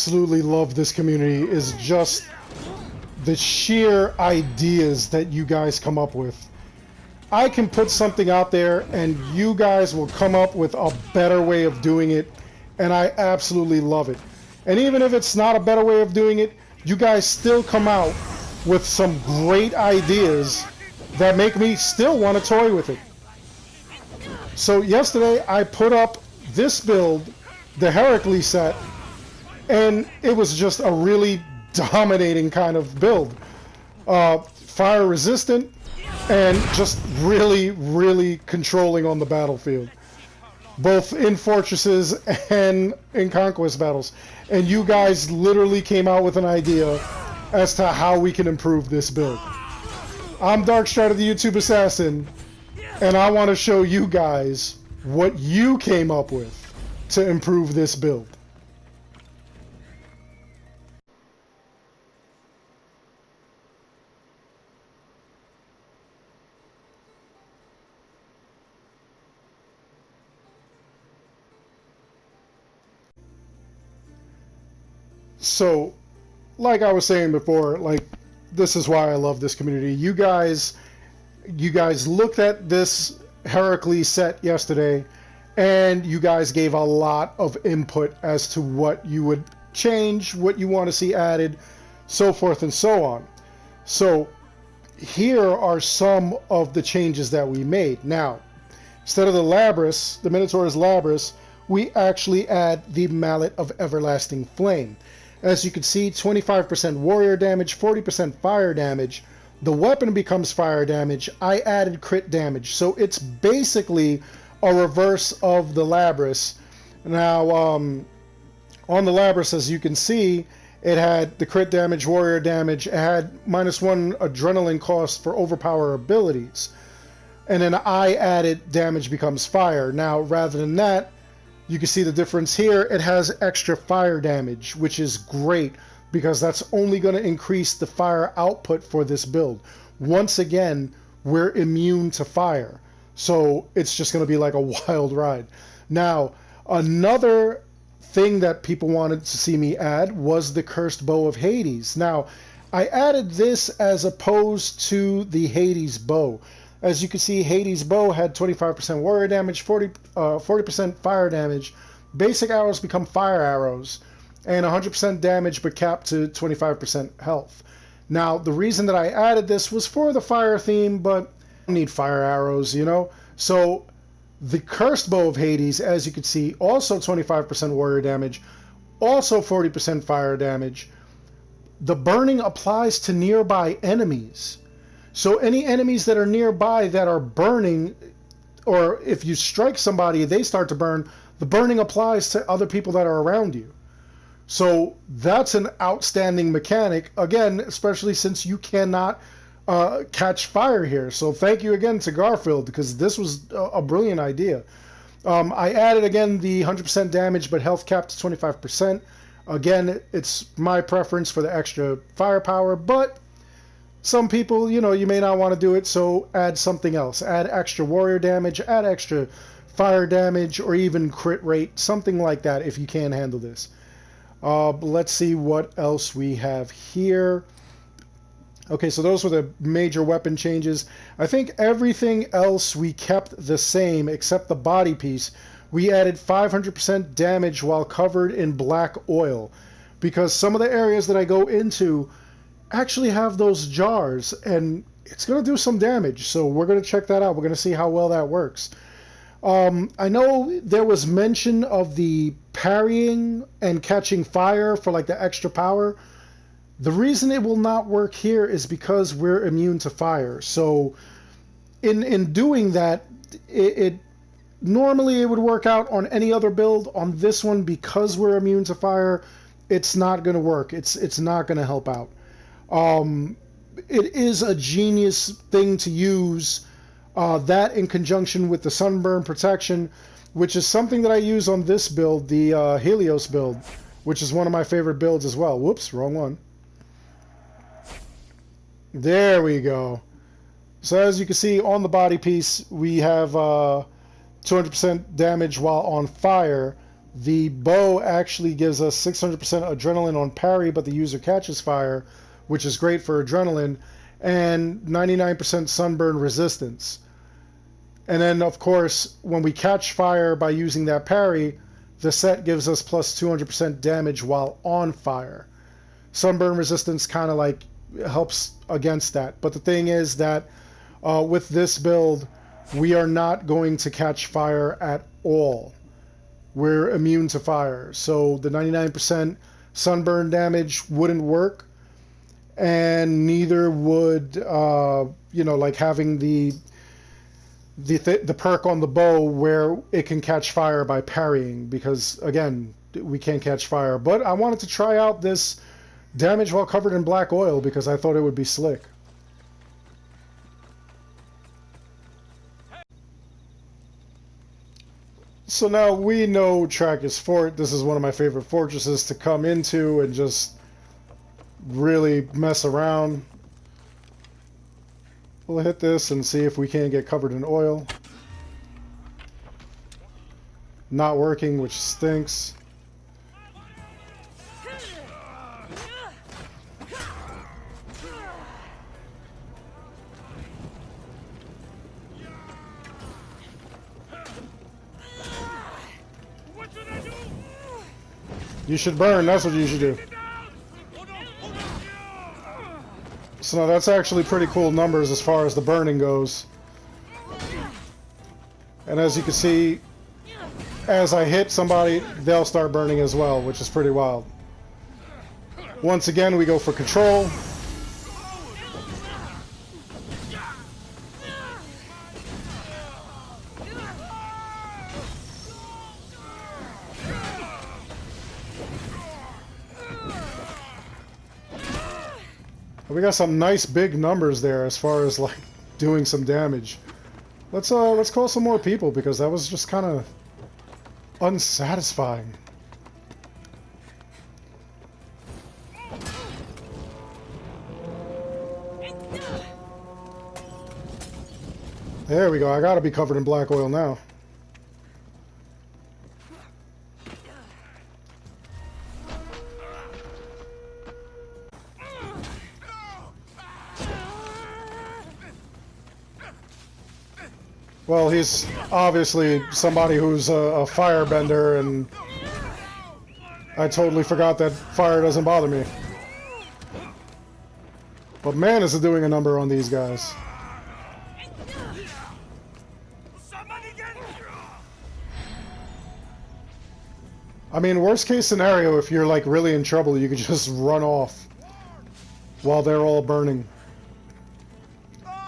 absolutely love this community is just the sheer ideas that you guys come up with. I can put something out there and you guys will come up with a better way of doing it, and I absolutely love it. And even if it's not a better way of doing it, you guys still come out with some great ideas that make me still want to toy with it. So yesterday I put up this build, the Herakles set, and it was just a really dominating kind of build. Fire resistant and just really, really controlling on the battlefield, both in fortresses and in conquest battles. And you guys literally came out with an idea as to how we can improve this build. I'm Darkstrider, the YouTube Assassin, and I want to show you guys what you came up with to improve this build. So, like I was saying before, like, this is why I love this community. You guys looked at this Herakles set yesterday, and you guys gave a lot of input as to what you would change, what you want to see added, so forth and so on. So, here are some of the changes that we made. Now, instead of the Labrys, the Minotaur's Labrys, we actually add the Mallet of Everlasting Flame. As you can see, 25% warrior damage, 40% fire damage. The weapon becomes fire damage. I added crit damage. So it's basically a reverse of the Labrys. Now, on the Labrys, as you can see, it had the crit damage, warrior damage. It had -1 adrenaline cost for overpower abilities. And then I added damage becomes fire. Now, rather than that, you can see the difference here. It has extra fire damage, which is great because that's only going to increase the fire output for this build. Once again, we're immune to fire, so it's just going to be like a wild ride. Now, another thing that people wanted to see me add was the Cursed Bow of Hades. Now, I added this as opposed to the Hades Bow. As you can see, Hades' bow had 25% warrior damage, 40% fire damage. Basic arrows become fire arrows, and 100% damage but capped to 25% health. Now, the reason that I added this was for the fire theme, but I need fire arrows, you know? So, the Cursed Bow of Hades, as you can see, also 25% warrior damage, also 40% fire damage. The burning applies to nearby enemies. So any enemies that are nearby that are burning, or if you strike somebody, they start to burn, the burning applies to other people that are around you. So that's an outstanding mechanic, again, especially since you cannot catch fire here. So thank you again to Garfield, because this was a brilliant idea. I added, again, the 100% damage, but health capped to 25%. Again, it's my preference for the extra firepower, but some people, you know, you may not want to do it, so add something else. Add extra warrior damage, add extra fire damage, or even crit rate, something like that if you can handle this. Let's see what else we have here. Okay, so those were the major weapon changes. I think everything else we kept the same except the body piece. We added 500% damage while covered in black oil, because some of the areas that I go into actually have those jars, and it's going to do some damage, so we're going to check that out. We're going to see how well that works. I know there was mention of the parrying and catching fire for like the extra power. The reason it will not work here is because we're immune to fire. So in doing that, normally it would work out on any other build. On this one, because we're immune to fire, it's not going to work. It's not going to help out. It is a genius thing to use, that in conjunction with the sunburn protection, which is something that I use on this build, the Helios build, which is one of my favorite builds as well. Whoops, wrong one. There we go. So as you can see on the body piece, we have 200% damage while on fire, The bow actually gives us 600% adrenaline on parry, but the user catches fire, which is great for adrenaline, and 99% sunburn resistance. And then, of course, when we catch fire by using that parry, the set gives us plus 200% damage while on fire. Sunburn resistance kind of like helps against that. But the thing is that with this build, we are not going to catch fire at all. We're immune to fire. So the 99% sunburn damage wouldn't work. And neither would, like having the perk on the bow where it can catch fire by parrying, because again, we can't catch fire. But I wanted to try out this damage while covered in black oil because I thought it would be slick. So now we know Trachis Fort. This is one of my favorite fortresses to come into and just really mess around. We'll hit this and see if we can't get covered in oil. Not working, which stinks. You should burn, that's what you should do. So now that's actually pretty cool numbers as far as the burning goes. And as you can see, as I hit somebody, they'll start burning as well, which is pretty wild. Once again, we go for control. We got some nice big numbers there as far as like doing some damage. Let's call some more people because that was just kind of unsatisfying. There we go. I gotta be covered in black oil now. Well, he's obviously somebody who's a firebender, and I totally forgot that fire doesn't bother me. But man, is it doing a number on these guys. I mean, worst case scenario, if you're like really in trouble, you could just run off while they're all burning.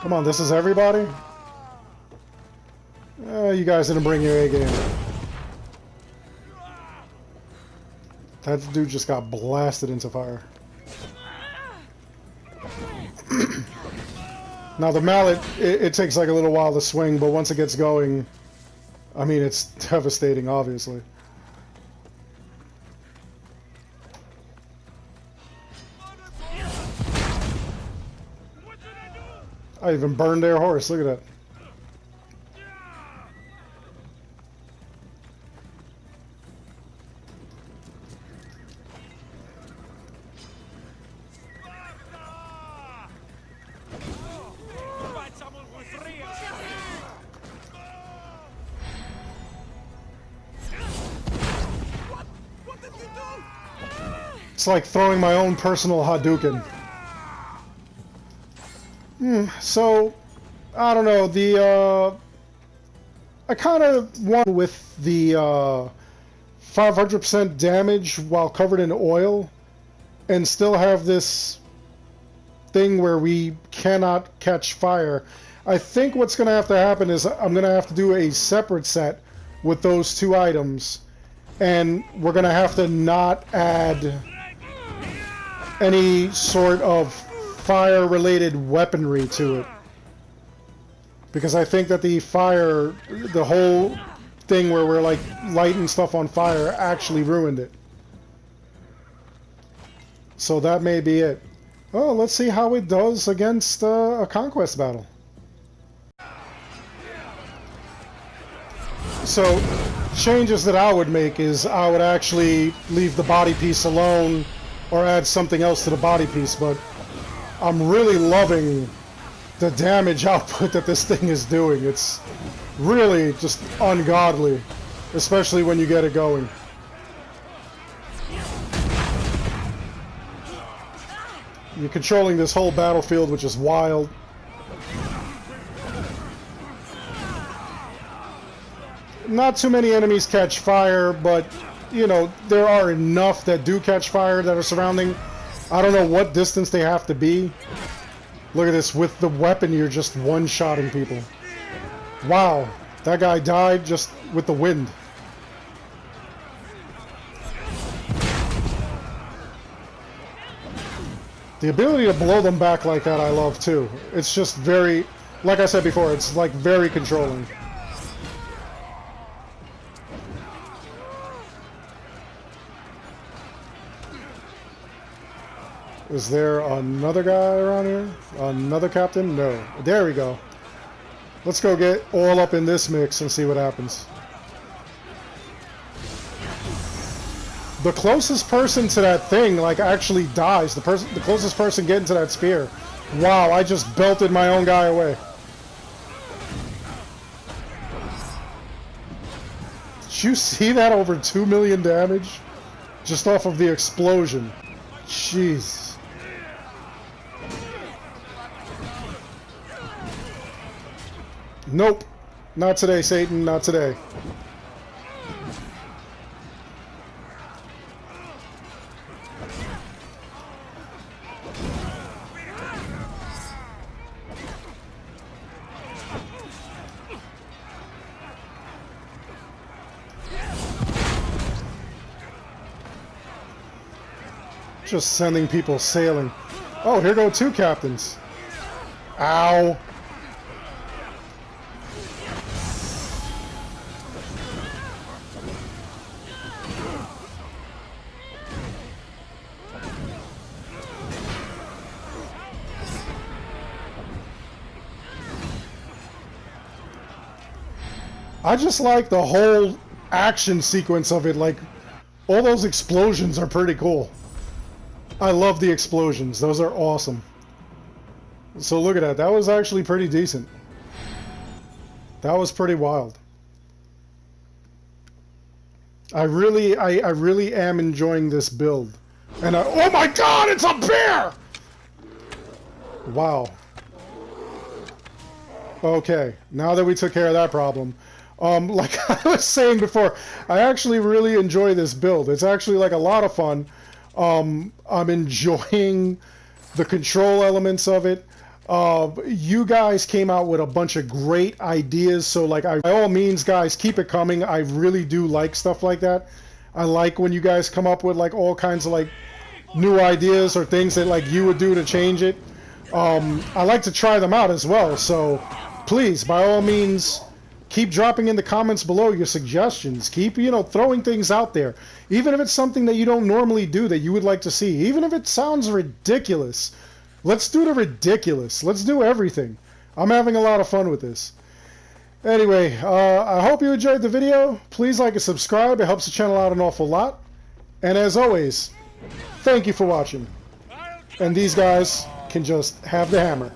Come on, this is everybody? You guys didn't bring your A game. That dude just got blasted into fire. Now the mallet, it takes like a little while to swing, but once it gets going, I mean, it's devastating, obviously. I even burned their horse, look at that. It's like throwing my own personal Hadouken. So, I don't know, I kind of want with the 500% damage while covered in oil and still have this thing where we cannot catch fire. I think what's going to have to happen is I'm going to have to do a separate set with those two items, and we're going to have to not add any sort of fire-related weaponry to it. Because I think that the fire, the whole thing where we're like lighting stuff on fire actually ruined it. So that may be it. Oh, let's see how it does against a conquest battle. So, changes that I would make is I would actually leave the body piece alone or add something else to the body piece, but I'm really loving the damage output that this thing is doing. It's really just ungodly, especially when you get it going. You're controlling this whole battlefield, which is wild. Not too many enemies catch fire, but, you know, there are enough that do catch fire that are surrounding. I don't know what distance they have to be. Look at this. With the weapon, you're just one-shotting people. Wow. That guy died just with the wind. The ability to blow them back like that I love too. It's just very, like I said before, it's like very controlling. Is there another guy around here? Another captain? No. There we go. Let's go get all up in this mix and see what happens. The closest person to that thing, like, actually dies. The closest person getting to that spear. Wow, I just belted my own guy away. Did you see that? Over 2 million damage? Just off of the explosion. Jeez. Nope. Not today, Satan. Not today. Just sending people sailing. Oh, here go 2 captains. Ow. I just like the whole action sequence of it. Like, all those explosions are pretty cool. I love the explosions. Those are awesome. So look at that. That was actually pretty decent. That was pretty wild. I really am enjoying this build. And oh my god, it's a bear! Wow. Okay, now that we took care of that problem, like I was saying before, I actually really enjoy this build. It's actually like a lot of fun. I'm enjoying the control elements of it. You guys came out with a bunch of great ideas, so like, by all means, guys, keep it coming. I really do like stuff like that. I like when you guys come up with like all kinds of like new ideas or things that like you would do to change it. I like to try them out as well, so please, by all means, keep dropping in the comments below your suggestions. Keep, you know, throwing things out there. Even if it's something that you don't normally do that you would like to see. Even if it sounds ridiculous. Let's do the ridiculous. Let's do everything. I'm having a lot of fun with this. Anyway, I hope you enjoyed the video. Please like and subscribe. It helps the channel out an awful lot. And as always, thank you for watching. And these guys can just have the hammer.